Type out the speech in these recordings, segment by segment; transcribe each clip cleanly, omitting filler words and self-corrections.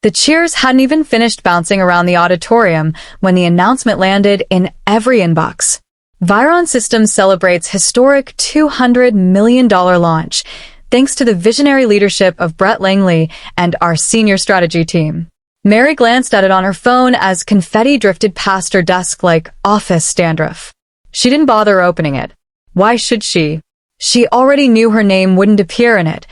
The cheers hadn't even finished bouncing around the auditorium when the announcement landed in every inbox. Viron Systems celebrates historic $200 million launch, thanks to the visionary leadership of Brett Langley and our senior strategy team. Mary glanced at it on her phone as confetti drifted past her desk like office dandruff. She didn't bother opening it. Why should she? She already knew her name wouldn't appear in it,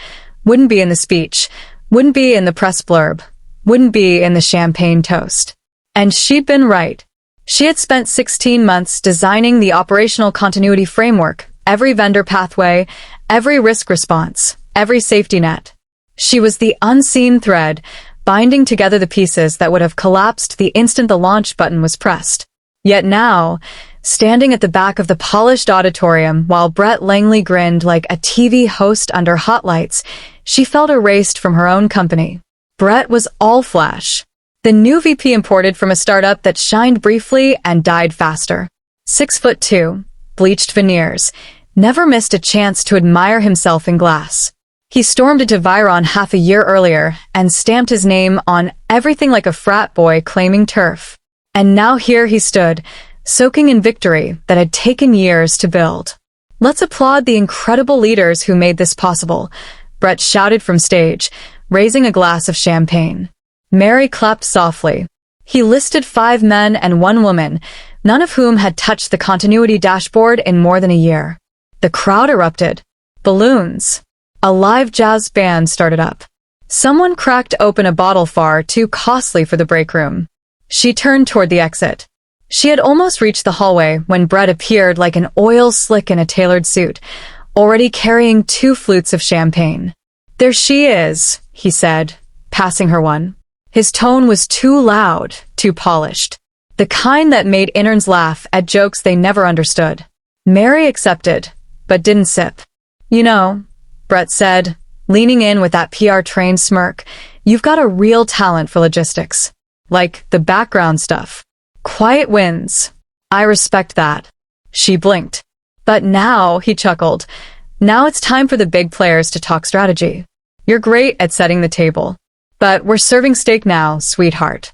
wouldn't be in the speech, wouldn't be in the press blurb, wouldn't be in the champagne toast. And she'd been right. She had spent 16 months designing the operational continuity framework, every vendor pathway, every risk response, every safety net. She was the unseen thread, binding together the pieces that would have collapsed the instant the launch button was pressed. Yet now, standing at the back of the polished auditorium while Brett Langley grinned like a TV host under hot lights, she felt erased from her own company. Brett was all flash. The new VP imported from a startup that shined briefly and died faster. 6'2", bleached veneers, never missed a chance to admire himself in glass. He stormed into Viron half a year earlier and stamped his name on everything like a frat boy claiming turf. And now here he stood, soaking in victory that had taken years to build. Let's applaud the incredible leaders who made this possible, Brett shouted from stage, raising a glass of champagne. Mary clapped softly. He listed 5 men and 1 woman, none of whom had touched the continuity dashboard in more than a year. The crowd erupted. Balloons. A live jazz band started up. Someone cracked open a bottle far too costly for the break room. She turned toward the exit. She had almost reached the hallway when Brett appeared like an oil slick in a tailored suit, already carrying 2 flutes of champagne. "There she is," he said, passing her one. His tone was too loud, too polished. The kind that made interns laugh at jokes they never understood. Mary accepted, but didn't sip. "You know," Brett said, leaning in with that PR-trained smirk, "you've got a real talent for logistics. Like the background stuff. Quiet wins. I respect that." She blinked. "But now," he chuckled, "now it's time for the big players to talk strategy. You're great at setting the table. But we're serving steak now, sweetheart."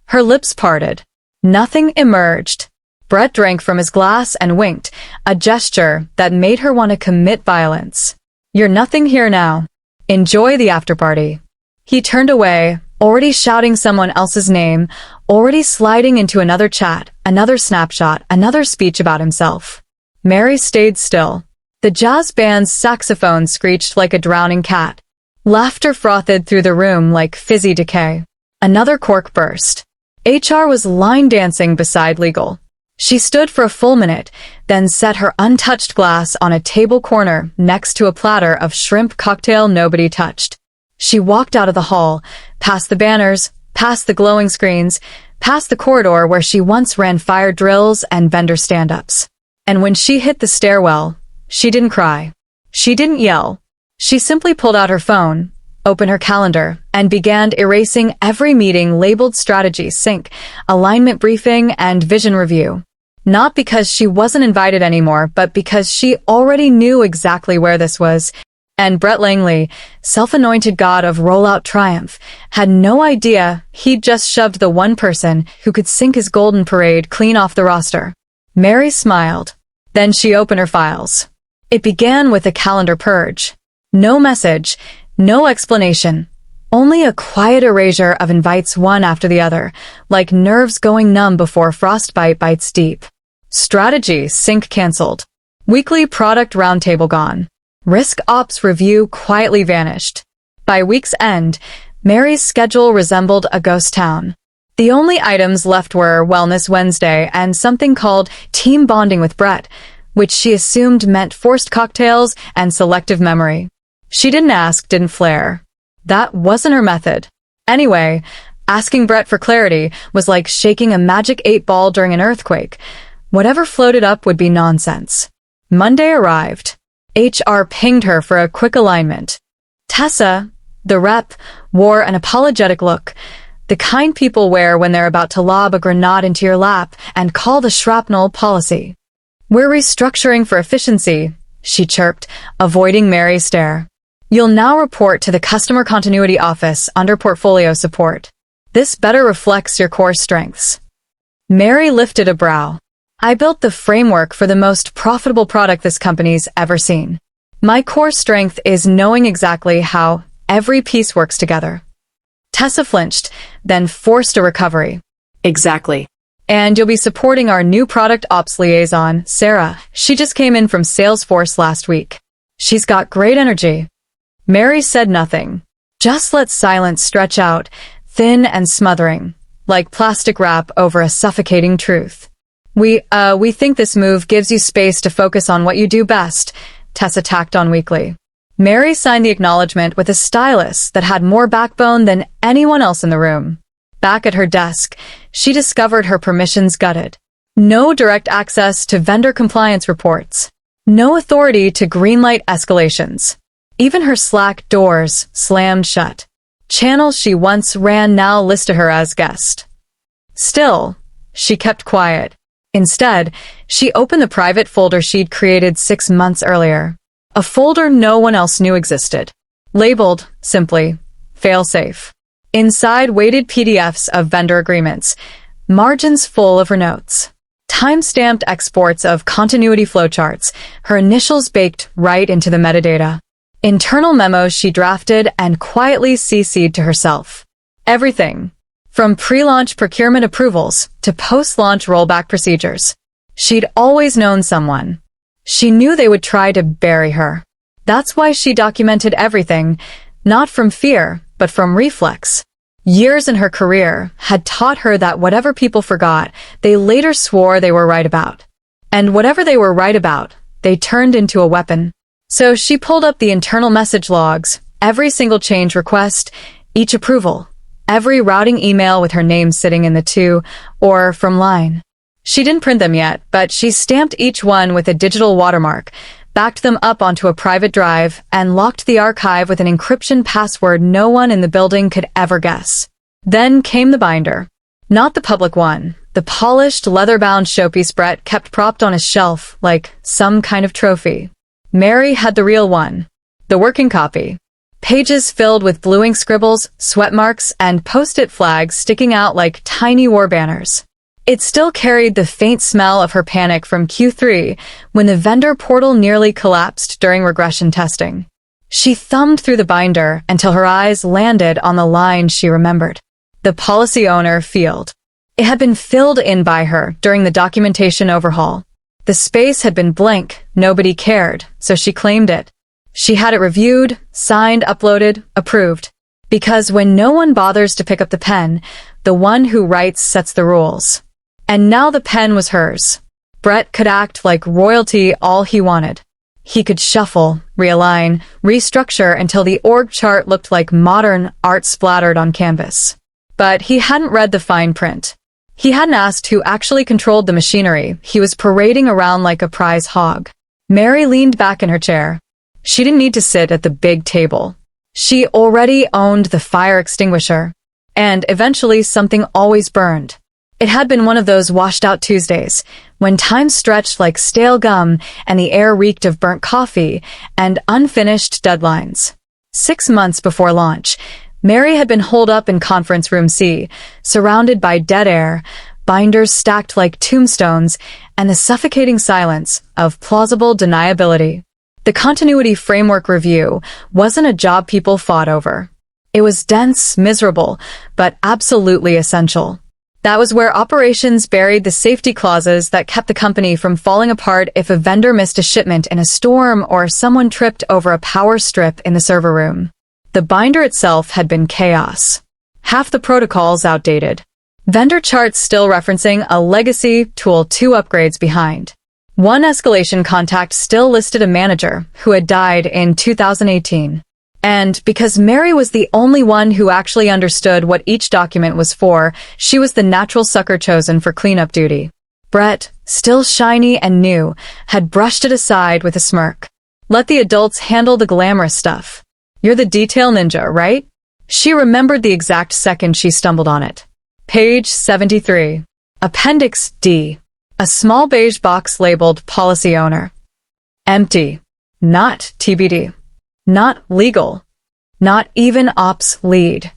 Her lips parted. Nothing emerged. Brett drank from his glass and winked, a gesture that made her want to commit violence. "You're nothing here now. Enjoy the afterparty." He turned away, already shouting someone else's name, already sliding into another chat, another snapshot, another speech about himself. Mary stayed still. The jazz band's saxophone screeched like a drowning cat. Laughter frothed through the room like fizzy decay. Another cork burst. HR was line dancing beside legal. She stood for a full minute, then set her untouched glass on a table corner next to a platter of shrimp cocktail nobody touched. She walked out of the hall, past the banners, past the glowing screens, past the corridor where she once ran fire drills and vendor stand-ups. And when she hit the stairwell, she didn't cry. She didn't yell. She simply pulled out her phone, opened her calendar, and began erasing every meeting labeled strategy sync, alignment briefing, and vision review. Not because she wasn't invited anymore, but because she already knew exactly where this was. And Brett Langley, self-anointed god of rollout triumph, had no idea he'd just shoved the one person who could sink his golden parade clean off the roster. Mary smiled. Then she opened her files. It began with a calendar purge. No message, no explanation. Only a quiet erasure of invites one after the other, like nerves going numb before frostbite bites deep. Strategy sync cancelled. Weekly product roundtable gone. Risk ops review quietly vanished. By week's end, Mary's schedule resembled a ghost town. The only items left were Wellness Wednesday and something called Team Bonding with Brett, which she assumed meant forced cocktails and selective memory. She didn't ask, didn't flare. That wasn't her method. Anyway, asking Brett for clarity was like shaking a magic 8-ball during an earthquake. Whatever floated up would be nonsense. Monday arrived. HR pinged her for a quick alignment. Tessa, the rep, wore an apologetic look, the kind people wear when they're about to lob a grenade into your lap and call the shrapnel policy. "We're restructuring for efficiency," she chirped, avoiding Mary's stare. You'll now report to the Customer Continuity Office under Portfolio Support. This better reflects your core strengths. Mary lifted a brow. I built the framework for the most profitable product this company's ever seen. My core strength is knowing exactly how every piece works together. Tessa flinched, then forced a recovery. Exactly. And you'll be supporting our new product ops liaison, Sarah. She just came in from Salesforce last week. She's got great energy. Mary said nothing. Just let silence stretch out, thin and smothering, like plastic wrap over a suffocating truth. We think this move gives you space to focus on what you do best, Tessa tacked on weakly. Mary signed the acknowledgement with a stylus that had more backbone than anyone else in the room. Back at her desk, she discovered her permissions gutted. No direct access to vendor compliance reports. No authority to greenlight escalations. Even her Slack doors slammed shut. Channels she once ran now listed her as guest. Still, she kept quiet. Instead, she opened the private folder she'd created 6 months earlier. A folder no one else knew existed. Labeled, simply, failsafe. Inside weighted PDFs of vendor agreements, margins full of her notes. Time-stamped exports of continuity flowcharts, her initials baked right into the metadata. Internal memos she drafted and quietly CC'd to herself. Everything, from pre-launch procurement approvals to post-launch rollback procedures. She'd always known someone. She knew they would try to bury her. That's why she documented everything, not from fear, but from reflex. Years in her career had taught her that whatever people forgot, they later swore they were right about. And whatever they were right about, they turned into a weapon. So she pulled up the internal message logs, every single change request, each approval, every routing email with her name sitting in the to or from line. She didn't print them yet, but she stamped each one with a digital watermark, backed them up onto a private drive, and locked the archive with an encryption password no one in the building could ever guess. Then came the binder. Not the public one, the polished, leather-bound showpiece Brett kept propped on his shelf like some kind of trophy. Mary had the real one, the working copy. Pages filled with blue ink scribbles, sweat marks, and post-it flags sticking out like tiny war banners. It still carried the faint smell of her panic from Q3 when the vendor portal nearly collapsed during regression testing. She thumbed through the binder until her eyes landed on the line she remembered. The policy owner field. It had been filled in by her during the documentation overhaul. The space had been blank, nobody cared, so she claimed it. She had it reviewed, signed, uploaded, approved. Because when no one bothers to pick up the pen, the one who writes sets the rules. And now the pen was hers. Brett could act like royalty all he wanted. He could shuffle, realign, restructure until the org chart looked like modern art splattered on canvas. But he hadn't read the fine print. He hadn't asked who actually controlled the machinery he was parading around like a prize hog. Mary leaned back in her chair. She didn't need to sit at the big table. She already owned the fire extinguisher. And eventually something always burned. It had been one of those washed-out Tuesdays, when time stretched like stale gum and the air reeked of burnt coffee and unfinished deadlines. 6 months before launch, Mary had been holed up in Conference Room C, surrounded by dead air, binders stacked like tombstones, and the suffocating silence of plausible deniability. The Continuity Framework Review wasn't a job people fought over. It was dense, miserable, but absolutely essential. That was where operations buried the safety clauses that kept the company from falling apart if a vendor missed a shipment in a storm or someone tripped over a power strip in the server room. The binder itself had been chaos. Half the protocols outdated. Vendor charts still referencing a legacy tool 2 upgrades behind. One escalation contact still listed a manager who had died in 2018. And because Mary was the only one who actually understood what each document was for, she was the natural sucker chosen for cleanup duty. Brett, still shiny and new, had brushed it aside with a smirk. Let the adults handle the glamorous stuff. You're the detail ninja, right? She remembered the exact second she stumbled on it. Page 73. Appendix D. A small beige box labeled Policy Owner. Empty. Not TBD. Not legal. Not even ops lead.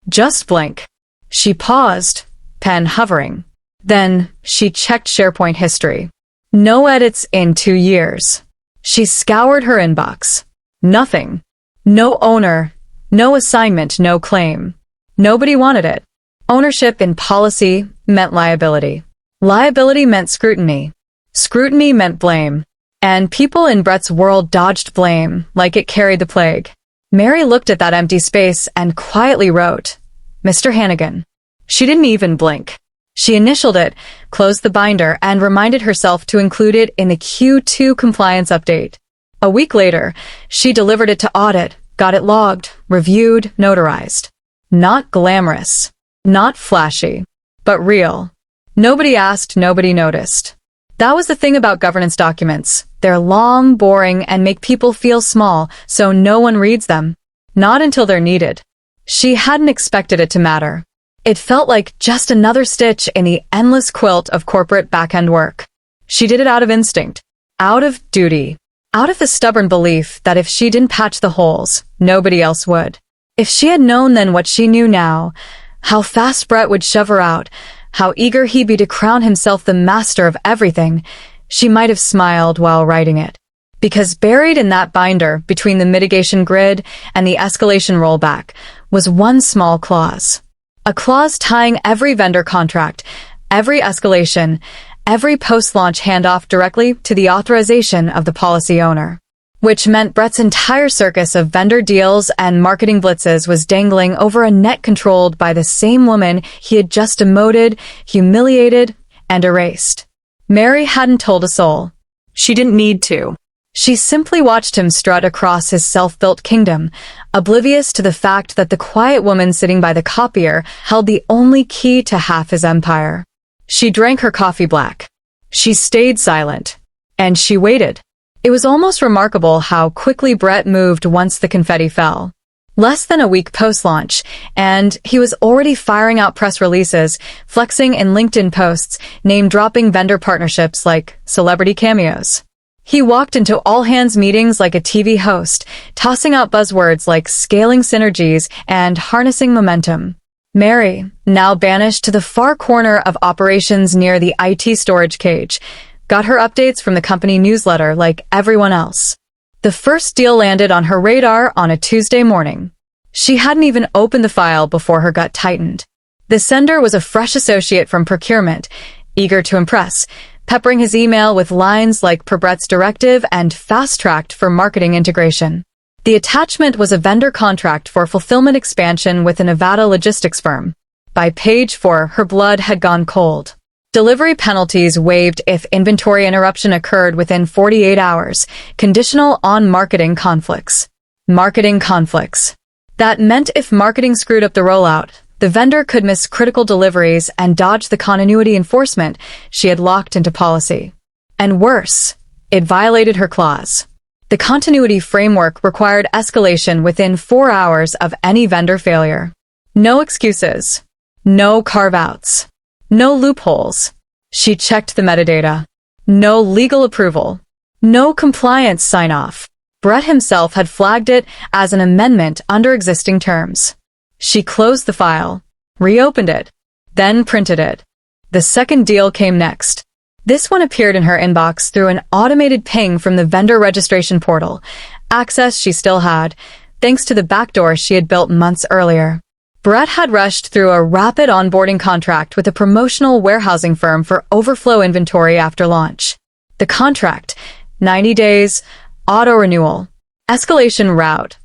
Just blank. She paused, pen hovering. Then she checked SharePoint history. No edits in 2 years. She scoured her inbox. Nothing. No owner, no assignment, no claim. Nobody wanted it. Ownership in policy meant liability. Liability meant scrutiny. Scrutiny meant blame. And people in Brett's world dodged blame like it carried the plague. Mary looked at that empty space and quietly wrote, Mr. Hannigan. She didn't even blink. She initialed it, closed the binder, and reminded herself to include it in the Q2 compliance update. A week later, she delivered it to audit, got it logged, reviewed, notarized. Not glamorous, not flashy, but real. Nobody asked, nobody noticed. That was the thing about governance documents. They're long, boring, and make people feel small, so no one reads them. Not until they're needed. She hadn't expected it to matter. It felt like just another stitch in the endless quilt of corporate back-end work. She did it out of instinct, out of duty, out of the stubborn belief that if she didn't patch the holes, nobody else would. If she had known then what she knew now, how fast Brett would shove her out, how eager he'd be to crown himself the master of everything, she might have smiled while writing it. Because buried in that binder between the mitigation grid and the escalation rollback was one small clause. A clause tying every vendor contract, every escalation, every post-launch handoff directly to the authorization of the policy owner. Which meant Brett's entire circus of vendor deals and marketing blitzes was dangling over a net controlled by the same woman he had just demoted, humiliated, and erased. Mary hadn't told a soul. She didn't need to. She simply watched him strut across his self-built kingdom, oblivious to the fact that the quiet woman sitting by the copier held the only key to half his empire. She drank her coffee black. She stayed silent. And she waited. It was almost remarkable how quickly Brett moved once the confetti fell. Less than a week post-launch, and he was already firing out press releases, flexing in LinkedIn posts, name-dropping vendor partnerships like celebrity cameos. He walked into all-hands meetings like a TV host, tossing out buzzwords like scaling synergies and harnessing momentum. Mary, now banished to the far corner of operations near the IT storage cage, got her updates from the company newsletter like everyone else. The first deal landed on her radar on a Tuesday morning. She hadn't even opened the file before her gut tightened. The sender was a fresh associate from procurement, eager to impress, peppering his email with lines like per Brett's directive and fast-tracked for marketing integration. The attachment was a vendor contract for fulfillment expansion with a Nevada logistics firm. By page 4, her blood had gone cold. Delivery penalties waived if inventory interruption occurred within 48 hours, conditional on marketing conflicts. Marketing conflicts. That meant if marketing screwed up the rollout, the vendor could miss critical deliveries and dodge the continuity enforcement she had locked into policy. And worse, it violated her clause. The continuity framework required escalation within 4 hours of any vendor failure. No excuses. No carve-outs. No loopholes. She checked the metadata. No legal approval. No compliance sign-off. Brett himself had flagged it as an amendment under existing terms. She closed the file, reopened it, then printed it. The second deal came next. This one appeared in her inbox through an automated ping from the vendor registration portal, access she still had, thanks to the backdoor she had built months earlier. Brett had rushed through a rapid onboarding contract with a promotional warehousing firm for overflow inventory after launch. The contract, 90 days, auto-renewal, escalation route,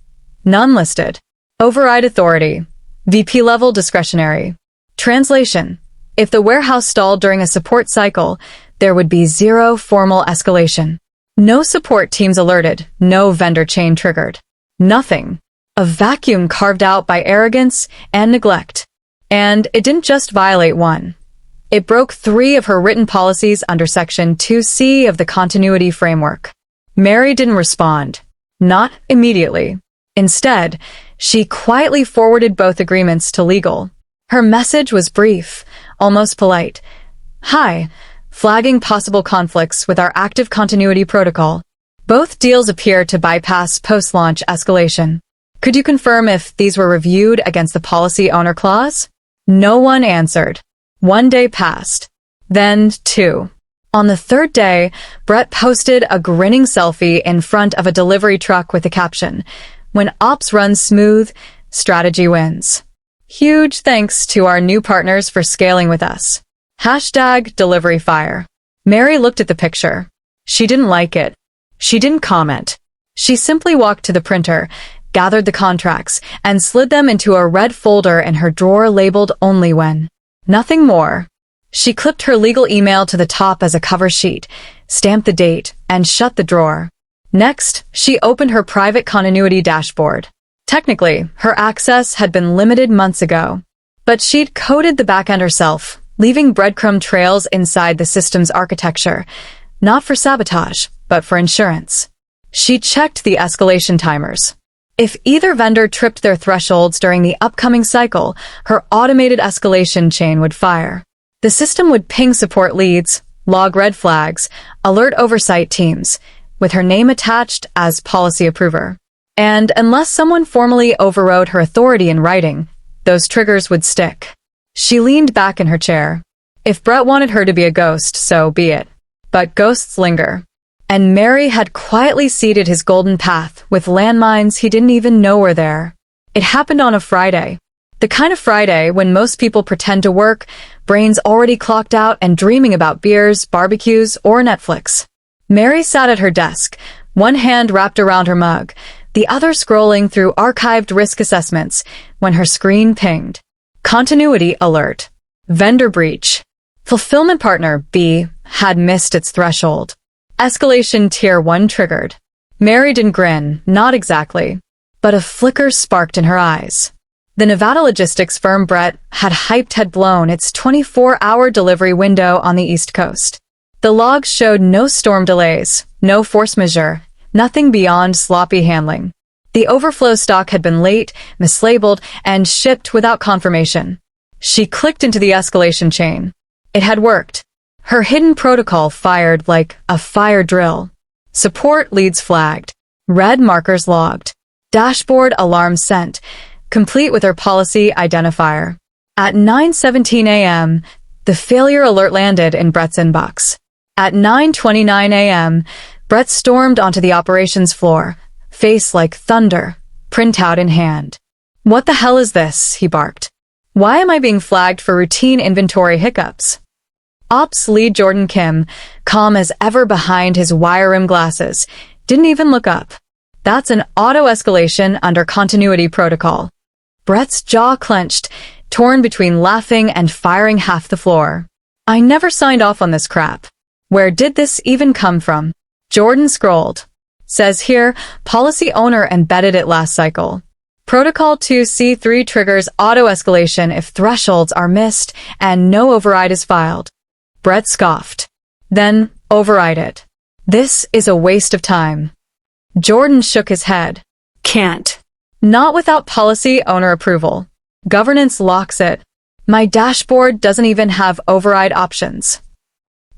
none listed, override authority, VP-level discretionary. Translation: if the warehouse stalled during a support cycle, there would be zero formal escalation. No support teams alerted, no vendor chain triggered. Nothing. A vacuum carved out by arrogance and neglect. And it didn't just violate one. It broke 3 of her written policies under Section 2C of the Continuity Framework. Mary didn't respond. Not immediately. Instead, she quietly forwarded both agreements to legal. Her message was brief, almost polite. Hi, flagging possible conflicts with our active continuity protocol. Both deals appear to bypass post-launch escalation. Could you confirm if these were reviewed against the policy owner clause? No one answered. 1 day passed. Then 2. On the 3rd day, Brett posted a grinning selfie in front of a delivery truck with the caption, "When ops runs smooth, strategy wins." Huge thanks to our new partners for scaling with us. #delivery fire. Mary looked at the picture. She didn't like it. She didn't comment. She simply walked to the printer, gathered the contracts, and slid them into a red folder in her drawer labeled "Only When." Nothing more. She clipped her legal email to the top as a cover sheet, stamped the date, and shut the drawer. Next, she opened her private continuity dashboard. Technically, her access had been limited months ago, but she'd coded the backend herself, leaving breadcrumb trails inside the system's architecture, not for sabotage, but for insurance. She checked the escalation timers. If either vendor tripped their thresholds during the upcoming cycle, her automated escalation chain would fire. The system would ping support leads, log red flags, alert oversight teams, with her name attached as policy approver. And unless someone formally overrode her authority in writing, those triggers would stick. She leaned back in her chair. If Brett wanted her to be a ghost, so be it. But ghosts linger. And Mary had quietly seeded his golden path with landmines he didn't even know were there. It happened on a Friday. The kind of Friday when most people pretend to work, brains already clocked out and dreaming about beers, barbecues, or Netflix. Mary sat at her desk, one hand wrapped around her mug, the other scrolling through archived risk assessments, when her screen pinged. Continuity alert. Vendor breach. Fulfillment partner B had missed its threshold. Escalation Tier 1 triggered. Mary didn't grin, not exactly, but a flicker sparked in her eyes. The Nevada logistics firm Brett had blown its 24-hour delivery window on the East Coast. The logs showed no storm delays, no force majeure, nothing beyond sloppy handling. The overflow stock had been late, mislabeled, and shipped without confirmation. She clicked into the escalation chain. It had worked. Her hidden protocol fired like a fire drill. Support leads flagged. Red markers logged. Dashboard alarm sent, complete with her policy identifier. At 9:17 a.m., the failure alert landed in Brett's inbox. At 9:29 a.m., Brett stormed onto the operations floor, face like thunder, printout in hand. "What the hell is this?" he barked. "Why am I being flagged for routine inventory hiccups?" Ops lead Jordan Kim, calm as ever behind his wire-rimmed glasses, didn't even look up. "That's an auto-escalation under continuity protocol." Brett's jaw clenched, torn between laughing and firing half the floor. "I never signed off on this crap. Where did this even come from?" Jordan scrolled. "Says here, policy owner embedded it last cycle. Protocol 2C3 triggers auto-escalation if thresholds are missed and no override is filed." Brett scoffed. "Then, override it. This is a waste of time." Jordan shook his head. "Can't. Not without policy owner approval. Governance locks it. My dashboard doesn't even have override options."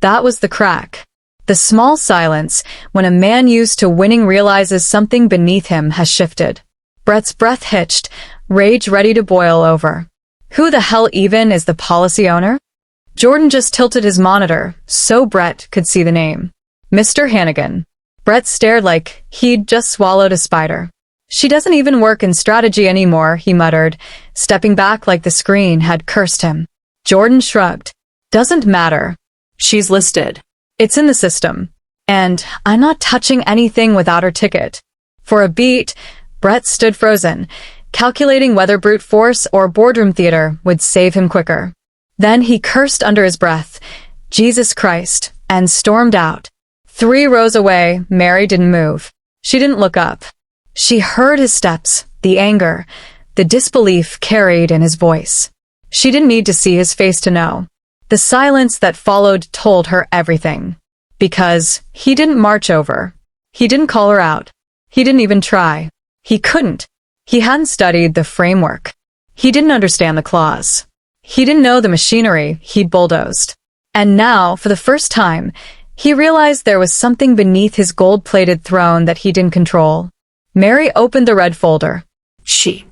That was the crack. The small silence when a man used to winning realizes something beneath him has shifted. Brett's breath hitched, rage ready to boil over. Who the hell even is the policy owner? Jordan just tilted his monitor so Brett could see the name. Mr. Hannigan. Brett stared like he'd just swallowed a spider. "She doesn't even work in strategy anymore," he muttered, stepping back like the screen had cursed him. Jordan shrugged. "Doesn't matter. She's listed. It's in the system. And I'm not touching anything without her ticket." For a beat, Brett stood frozen, calculating whether brute force or boardroom theater would save him quicker. Then he cursed under his breath, "Jesus Christ," and stormed out. 3 rows away, Mary didn't move. She didn't look up. She heard his steps, the anger, the disbelief carried in his voice. She didn't need to see his face to know. The silence that followed told her everything. Because he didn't march over. He didn't call her out. He didn't even try. He couldn't. He hadn't studied the framework. He didn't understand the clause. He didn't know the machinery he'd bulldozed. And now, for the first time, He realized there was something beneath his gold-plated throne that he didn't control. Mary opened the red folder. She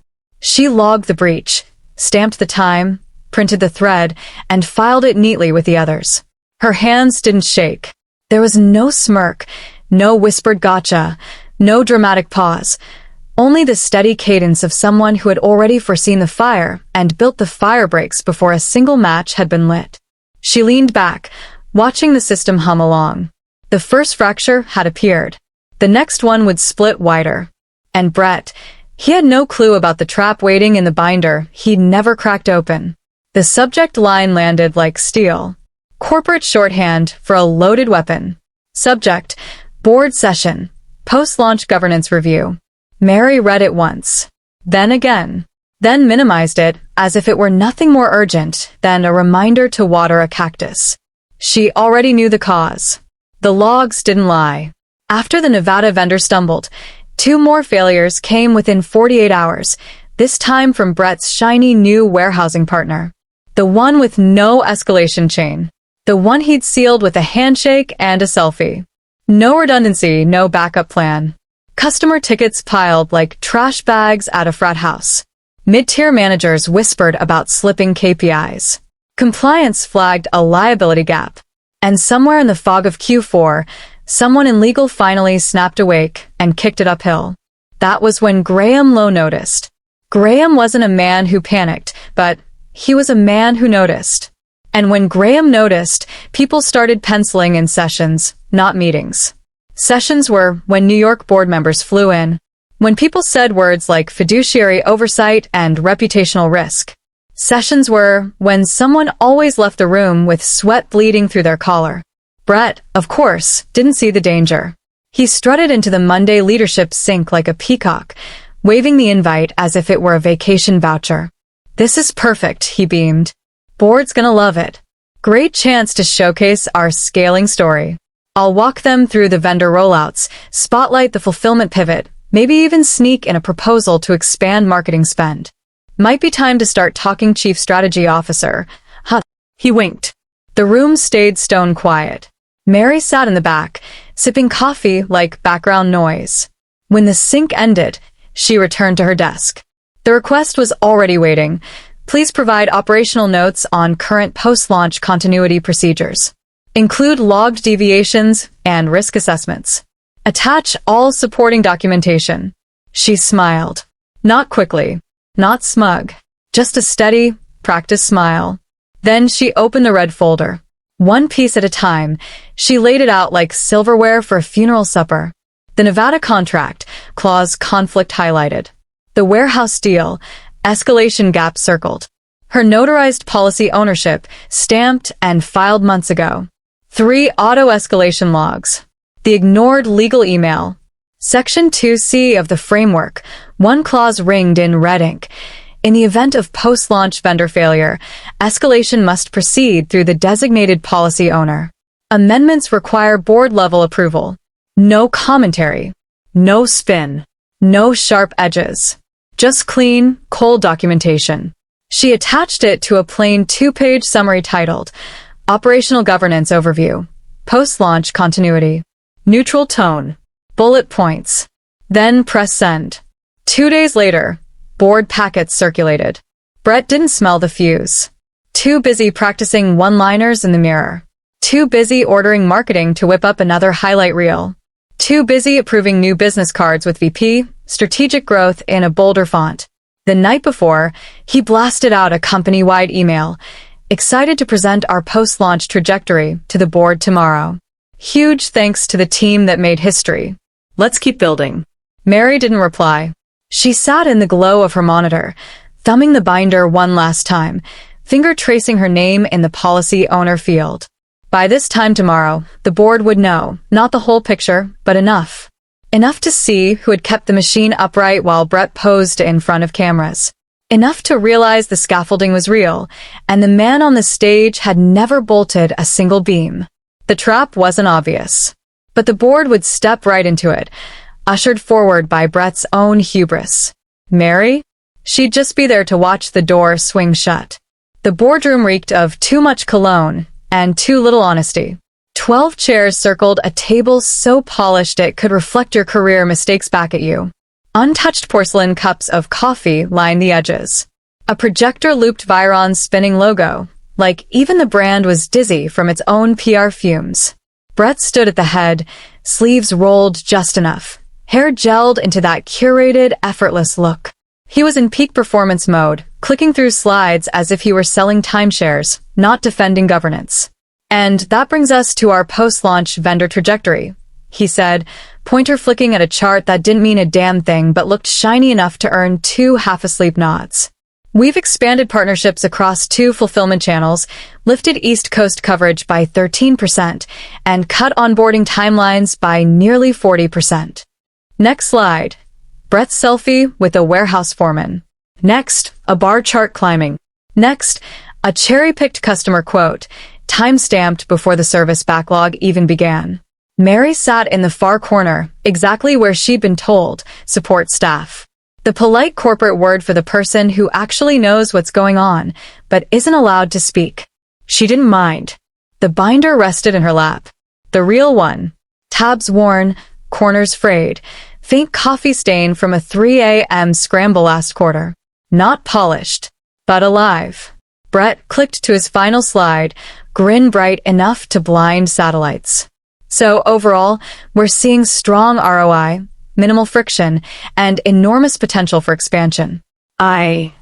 logged the breach, stamped the time, printed the thread, and filed it neatly with the others. Her hands didn't shake. There was no smirk, no whispered gotcha, no dramatic pause. Only the steady cadence of someone who had already foreseen the fire and built the fire breaks before a single match had been lit. She leaned back, watching the system hum along. The first fracture had appeared. The next one would split wider. And Brett, he had no clue about the trap waiting in the binder he'd never cracked open. The subject line landed like steel. Corporate shorthand for a loaded weapon. Subject, board session, post-launch governance review. Mary read it once, then again, then minimized it as if it were nothing more urgent than a reminder to water a cactus. She already knew the cause. The logs didn't lie. After the Nevada vendor stumbled, 2 more failures came within 48 hours, this time from Brett's shiny new warehousing partner. The one with no escalation chain. The one he'd sealed with a handshake and a selfie. No redundancy, no backup plan. Customer tickets piled like trash bags at a frat house. Mid-tier managers whispered about slipping KPIs. Compliance flagged a liability gap. And somewhere in the fog of Q4, someone in legal finally snapped awake and kicked it uphill. That was when Graham Lowe noticed. Graham wasn't a man who panicked, but he was a man who noticed. And when Graham noticed, people started penciling in sessions, not meetings. Sessions were when New York board members flew in, when people said words like fiduciary oversight and reputational risk. Sessions were when someone always left the room with sweat bleeding through their collar. Brett, of course, didn't see the danger. He strutted into the Monday leadership sink like a peacock, waving the invite as if it were a vacation voucher. "This is perfect," he beamed. "Board's gonna love it. Great chance to showcase our scaling story. I'll walk them through the vendor rollouts, spotlight the fulfillment pivot, maybe even sneak in a proposal to expand marketing spend. Might be time to start talking Chief Strategy Officer." Huh. He winked. The room stayed stone quiet. Mary sat in the back, sipping coffee like background noise. When the sync ended, she returned to her desk. The request was already waiting. Please provide operational notes on current post-launch continuity procedures. Include logged deviations and risk assessments. Attach all supporting documentation. She smiled. Not quickly, not smug, just a steady, practiced smile. Then she opened the red folder. One piece at a time, she laid it out like silverware for a funeral supper. The Nevada contract, clause conflict highlighted. The warehouse deal, escalation gap circled. Her notarized policy ownership, stamped and filed months ago. 3 auto-escalation logs. The ignored legal email. Section 2C of the framework, one clause ringed in red ink. In the event of post-launch vendor failure, escalation must proceed through the designated policy owner. Amendments require board-level approval. No commentary. No spin. No sharp edges. Just clean, cold documentation. She attached it to a plain 2-page summary titled, Operational Governance Overview. Post-launch continuity. Neutral tone. Bullet points. Then press send. 2 days later, board packets circulated. Brett didn't smell the fuse. Too busy practicing one-liners in the mirror. Too busy ordering marketing to whip up another highlight reel. Too busy approving new business cards with VP, strategic growth in a bolder font. The night before, he blasted out a company-wide email, excited to present our post-launch trajectory to the board tomorrow. Huge thanks to the team that made history. Let's keep building. Mary didn't reply. She sat in the glow of her monitor, thumbing the binder one last time, finger tracing her name in the policy owner field. By this time tomorrow, the board would know, not the whole picture, but enough. Enough to see who had kept the machine upright while Brett posed in front of cameras. Enough to realize the scaffolding was real, and the man on the stage had never bolted a single beam. The trap wasn't obvious. But the board would step right into it, ushered forward by Brett's own hubris. Mary? She'd just be there to watch the door swing shut. The boardroom reeked of too much cologne and too little honesty. 12 chairs circled a table so polished it could reflect your career mistakes back at you. Untouched porcelain cups of coffee lined the edges. A projector looped Viron's spinning logo, like even the brand was dizzy from its own PR fumes. Brett stood at the head, sleeves rolled just enough, hair gelled into that curated, effortless look. He was in peak performance mode, clicking through slides as if he were selling timeshares, not defending governance. And that brings us to our post-launch vendor trajectory, he said, pointer flicking at a chart that didn't mean a damn thing but looked shiny enough to earn 2 half-asleep nods. We've expanded partnerships across 2 fulfillment channels, lifted East Coast coverage by 13%, and cut onboarding timelines by nearly 40%. Next slide. Brett's selfie with a warehouse foreman. Next, a bar chart climbing. Next, a cherry-picked customer quote, time-stamped before the service backlog even began. Mary sat in the far corner, exactly where she'd been told, support staff. The polite corporate word for the person who actually knows what's going on, but isn't allowed to speak. She didn't mind. The binder rested in her lap. The real one. Tabs worn, corners frayed, faint coffee stain from a 3 a.m. scramble last quarter. Not polished, but alive. Brett clicked to his final slide, grin bright enough to blind satellites. So overall, we're seeing strong ROI, minimal friction, and enormous potential for expansion. I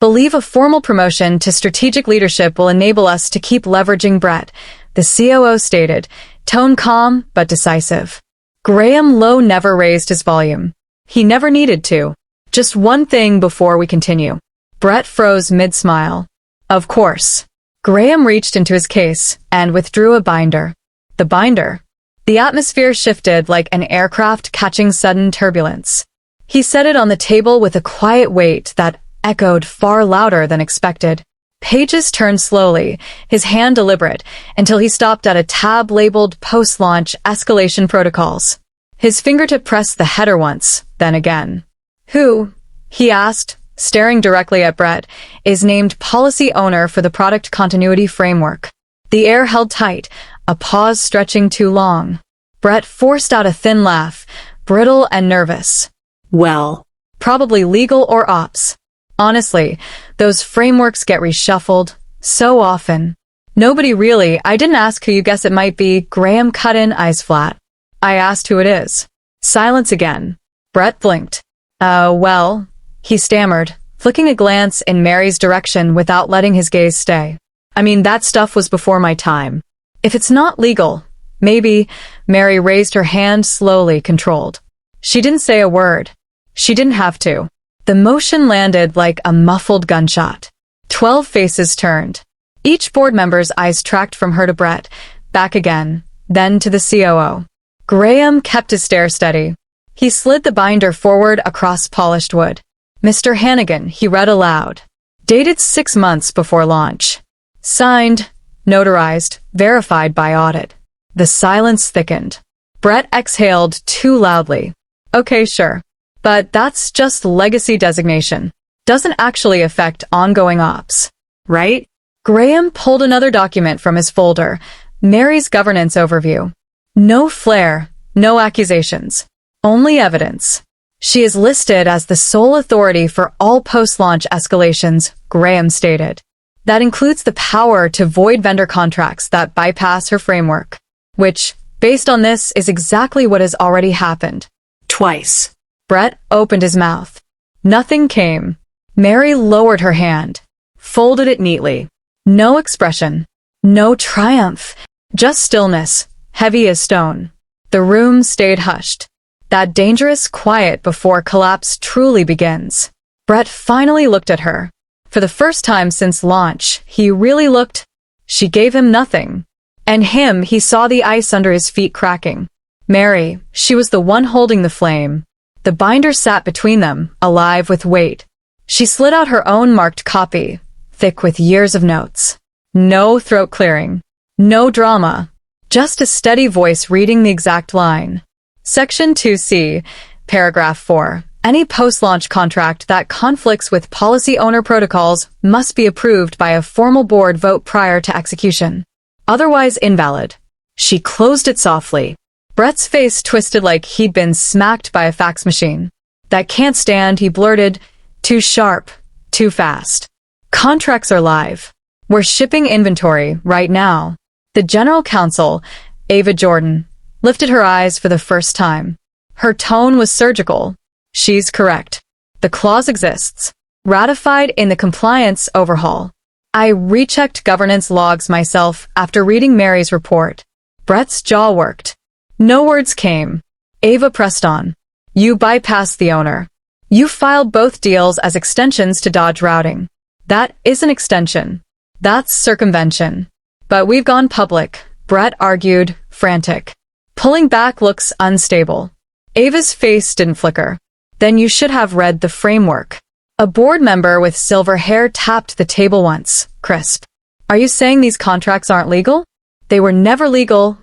believe a formal promotion to strategic leadership will enable us to keep leveraging Brett, the COO stated, tone calm but decisive. Graham Lowe never raised his volume. He never needed to. Just one thing before we continue. Brett froze mid-smile. Of course. Graham reached into his case and withdrew a binder. The binder. The atmosphere shifted like an aircraft catching sudden turbulence. He set it on the table with a quiet weight that echoed far louder than expected. Pages turned slowly, his hand deliberate, until he stopped at a tab labeled Post-Launch Escalation Protocols. His fingertip pressed the header once, then again. Who, he asked, staring directly at Brett, is named Policy Owner for the Product Continuity Framework. The air held tight, a pause stretching too long. Brett forced out a thin laugh, brittle and nervous. Well, probably legal or ops. Honestly, those frameworks get reshuffled so often. Nobody really. I didn't ask who you guess it might be. Graham cut in, eyes flat. I asked who it is. Silence again. Brett blinked. Well, he stammered, flicking a glance in Mary's direction without letting his gaze stay. I mean, that stuff was before my time. If it's not legal, maybe. Mary raised her hand slowly, controlled. She didn't say a word. She didn't have to. The motion landed like a muffled gunshot. 12 faces turned. Each board member's eyes tracked from her to Brett, back again, then to the COO. Graham kept his stare steady. He slid the binder forward across polished wood. Mr. Hannigan, he read aloud. Dated 6 months before launch. Signed, notarized, verified by audit. The silence thickened. Brett exhaled too loudly. Okay, sure. But that's just legacy designation. Doesn't actually affect ongoing ops. Right? Graham pulled another document from his folder. Mary's governance overview. No flair, no accusations. Only evidence. She is listed as the sole authority for all post-launch escalations, Graham stated. That includes the power to void vendor contracts that bypass her framework, which, based on this, is exactly what has already happened. Twice. Brett opened his mouth. Nothing came. Mary lowered her hand, folded it neatly. No expression. No triumph. Just stillness, heavy as stone. The room stayed hushed. That dangerous quiet before collapse truly begins. Brett finally looked at her. For the first time since launch, he really looked. She gave him nothing. And him, he saw the ice under his feet cracking. Mary, she was the one holding the flame. The binder sat between them, alive with weight. She slid out her own marked copy, thick with years of notes. No throat clearing. No drama. Just a steady voice reading the exact line. Section 2C, Paragraph 4. Any post-launch contract that conflicts with policy owner protocols must be approved by a formal board vote prior to execution. Otherwise invalid. She closed it softly. Brett's face twisted like he'd been smacked by a fax machine. That can't stand, he blurted. Too sharp. Too fast. Contracts are live. We're shipping inventory right now. The general counsel, Ava Jordan, lifted her eyes for the first time. Her tone was surgical. She's correct. The clause exists. Ratified in the compliance overhaul. I rechecked governance logs myself after reading Mary's report. Brett's jaw worked. No words came. Ava pressed on. You bypassed the owner. You filed both deals as extensions to dodge routing. That is an extension. That's circumvention. But we've gone public, Brett argued, frantic. Pulling back looks unstable. Ava's face didn't flicker. Then you should have read the framework. A board member with silver hair tapped the table once, crisp. Are you saying these contracts aren't legal? They were never legal,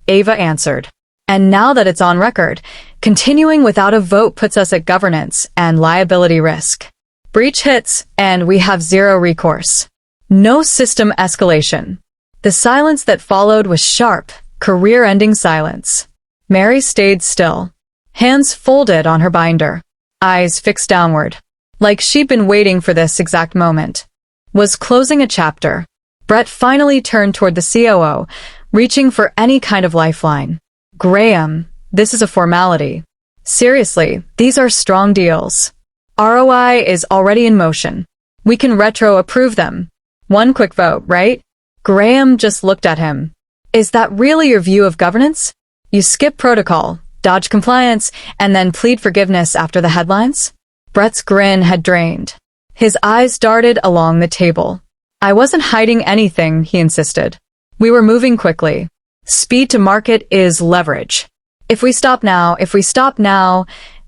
Ava answered. And now that it's on record, continuing without a vote puts us at governance and liability risk. Breach hits, and we have zero recourse. No system escalation. The silence that followed was sharp, career-ending silence. Mary stayed still, hands folded on her binder, eyes fixed downward, like she'd been waiting for this exact moment. Was closing a chapter. Brett finally turned toward the COO, reaching for any kind of lifeline. Graham, this is a formality. Seriously, these are strong deals. ROI is already in motion. We can retro-approve them. One quick vote, right? Graham just looked at him. Is that really your view of governance? You skip protocol, dodge compliance, and then plead forgiveness after the headlines? Brett's grin had drained. His eyes darted along the table. I wasn't hiding anything, he insisted. We were moving quickly. Speed to market is leverage. If we stop now,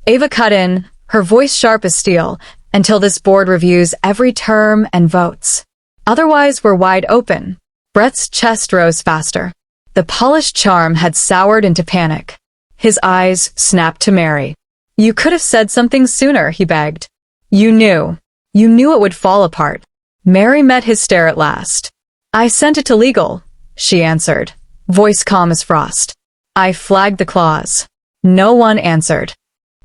Ava cut in, her voice sharp as steel, until this board reviews every term and votes. Otherwise, we're wide open. Brett's chest rose faster. The polished charm had soured into panic. His eyes snapped to Mary. You could have said something sooner, he begged. You knew. You knew it would fall apart. Mary met his stare at last. I sent it to legal, she answered, voice calm as frost. I flagged the clause. No one answered.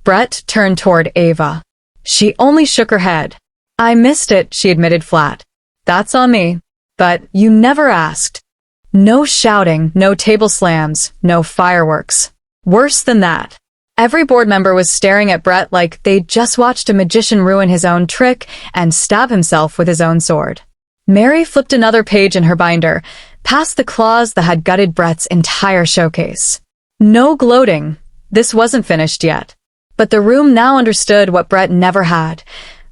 Brett turned toward Ava. She only shook her head. I missed it, she admitted flat. That's on me. But you never asked. No shouting, no table slams, no fireworks. Worse than that. Every board member was staring at Brett like they'd just watched a magician ruin his own trick and stab himself with his own sword. Mary flipped another page in her binder, past the clause that had gutted Brett's entire showcase. No gloating. This wasn't finished yet. But the room now understood what Brett never had.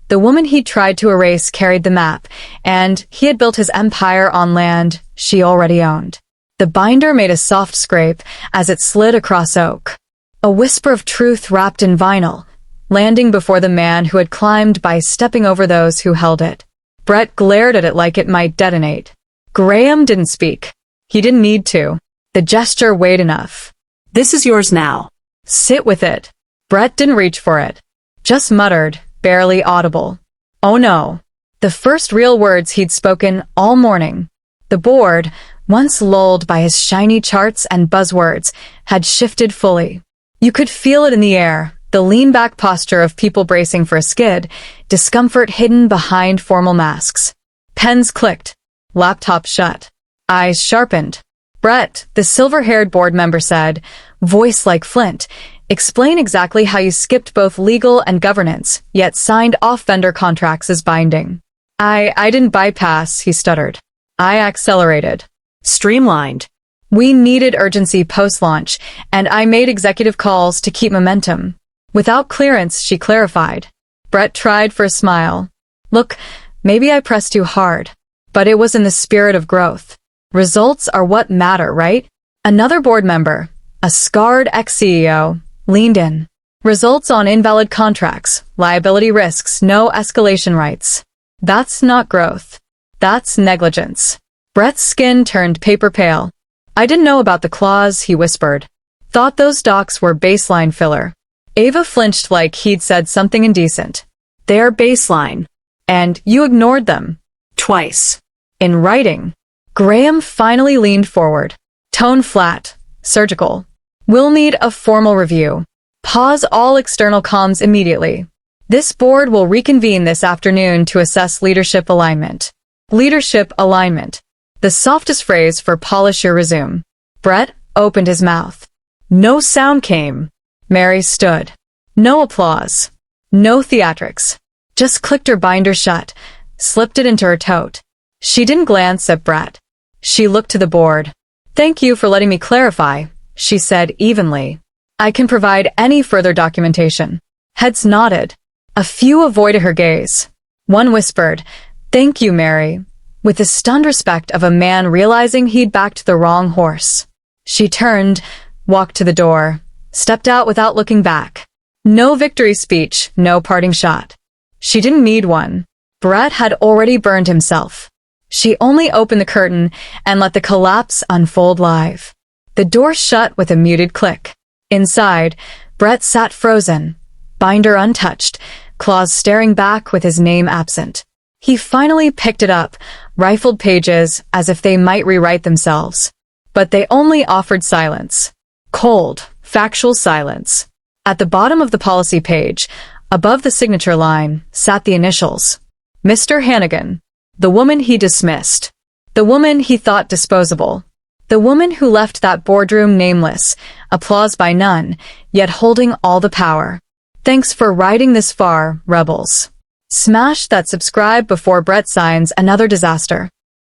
The woman he'd tried to erase carried the map, and he had built his empire on land she already owned. The binder made a soft scrape as it slid across oak. A whisper of truth wrapped in vinyl, landing before the man who had climbed by stepping over those who held it. Brett glared at it like it might detonate. Graham didn't speak. He didn't need to. The gesture weighed enough. This is yours now. Sit with it. Brett didn't reach for it. Just muttered, barely audible. Oh no. The first real words he'd spoken all morning. The board, once lulled by his shiny charts and buzzwords, had shifted fully. You could feel it in the air, the lean-back posture of people bracing for a skid, discomfort hidden behind formal masks. Pens clicked. Laptop shut. Eyes sharpened. Brett, the silver-haired board member said, voice like flint, explain exactly how you skipped both legal and governance, yet signed off vendor contracts as binding. I didn't bypass, he stuttered. I accelerated. Streamlined. We needed urgency post-launch, and I made executive calls to keep momentum. Without clearance, she clarified. Brett tried for a smile. Look, maybe I pressed too hard, but it was in the spirit of growth. Results are what matter, right? Another board member, a scarred ex-CEO, leaned in. Results on invalid contracts, liability risks, no escalation rights. That's not growth. That's negligence. Brett's skin turned paper pale. I didn't know about the clause, he whispered. Thought those docs were baseline filler. Ava flinched like he'd said something indecent. They're baseline. And you ignored them. Twice. In writing. Graham finally leaned forward. Tone flat, surgical. We'll need a formal review. Pause all external comms immediately. This board will reconvene this afternoon to assess leadership alignment. Leadership alignment. The softest phrase for polish your resume. Brett opened his mouth. No sound came. Mary stood. No applause. No theatrics. Just clicked her binder shut, slipped it into her tote. She didn't glance at Brett. She looked to the board. Thank you for letting me clarify, she said evenly. I can provide any further documentation. Heads nodded. A few avoided her gaze. One whispered, Thank you, Mary, with the stunned respect of a man realizing he'd backed the wrong horse. She turned, walked to the door, stepped out without looking back. No victory speech, no parting shot. She didn't need one. Brett had already burned himself. She only opened the curtain and let the collapse unfold live. The door shut with a muted click. Inside, Brett sat frozen, binder untouched, claws staring back with his name absent. He finally picked it up, rifled pages as if they might rewrite themselves. But they only offered silence. Cold, factual silence. At the bottom of the policy page, above the signature line, sat the initials. Mr. Hannigan. The woman he dismissed. The woman he thought disposable. The woman who left that boardroom nameless, applause by none, yet holding all the power. Thanks for riding this far, rebels. Smash that subscribe before Brett signs another disaster.